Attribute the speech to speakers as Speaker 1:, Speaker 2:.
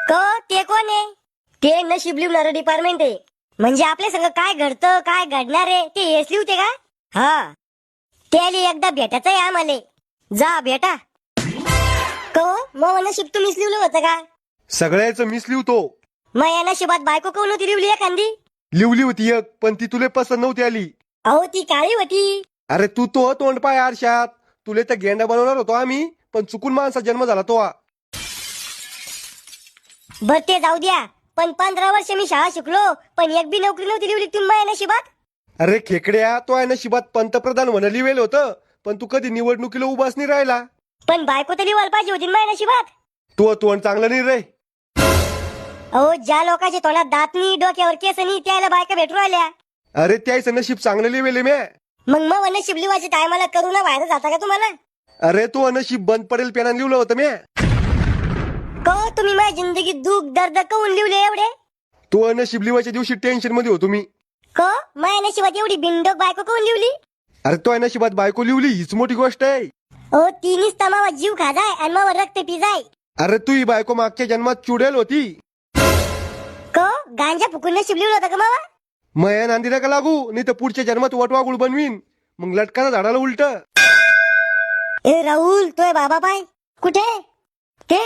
Speaker 1: क ते कोण आहे? ते नशीब लिहणारं डिपार्टमेंट आहे. म्हणजे आपल्या संग काय घडतं काय घडणार आहे ते हेच लिहते का? हा, त्याली एकदा भेटायचं आहे आम्हाला. जा भेटा. क मग नशीब तुम्हीच लिहिलं होतं का?
Speaker 2: सगळ्याचं मीच लिहतो.
Speaker 1: मग या नशिबात बायको कोण होती लिवली एखादी?
Speaker 2: लिवली होती एक, पण ती तुले पसंत नव्हती आली.
Speaker 1: अहो ती काळी होती.
Speaker 2: अरे तू तो तोंड पाय आरशात. तुले तर गेंडा बनवणार होतो आम्ही, पण चुकून माणसा जन्म झाला तो.
Speaker 1: बर ते जाऊ द्या, पण 15 वर्ष मी शाळा शिकलो पण एक बी नोकरी नव्हती लिवली तुम्ही माझ्या नशिबात.
Speaker 2: अरे खेकड्या, तो आहे नशिबात पंतप्रधान म्हणा लिवेल होतं, पण तू कधी निवडणुकीला उभाच नाही राहिला.
Speaker 1: पण बायको तर लिवायला पाहिजे होती ना माझ्या नशिबात.
Speaker 2: तू तोंड चांगलं नाही रे.
Speaker 1: अहो ज्या लोकांच्या तोंडात दात नाही डोक्यावर केस नाही त्याला बायका भेटू राहिल्या.
Speaker 2: अरे त्याचं नशीब चांगलं लिवेल म्या.
Speaker 1: मग नशीब लिवायची टायमाला करू ना बाहेर जाता का तुम्हाला?
Speaker 2: अरे तो नशीब बंद पडेल पेनाने लिवलं होतं म्या.
Speaker 1: को तुम्ही माझ्या जिंदगीत दुःख दर्द कवून लिवले एवढे?
Speaker 2: तो नशीब लिवायच्या दिवशी टेन्शन मध्ये होतो मी.
Speaker 1: को माझ्या नशिबात एवढी बिंडोक बायको कवून लिवली?
Speaker 2: अरे तो नशिबात बायको लिवली हीच मोठी गोष्ट आहे.
Speaker 1: ओ तिनीच तमावा जीव खाजाय आणि मग रक्त पिजाय.
Speaker 2: अरे तू ही बायको मागच्या जन्मात चुडेल होती.
Speaker 1: को गांजा फुकून नशीब लिवलं होतं का मावा?
Speaker 2: मया नांदी नका लागू, नाही तर पुढच्या जन्मात वटवागुळ बनवीन. मग लटकाना झाडाला उलट.
Speaker 1: ए राहुल तोय बाबा पाय कुठे? ते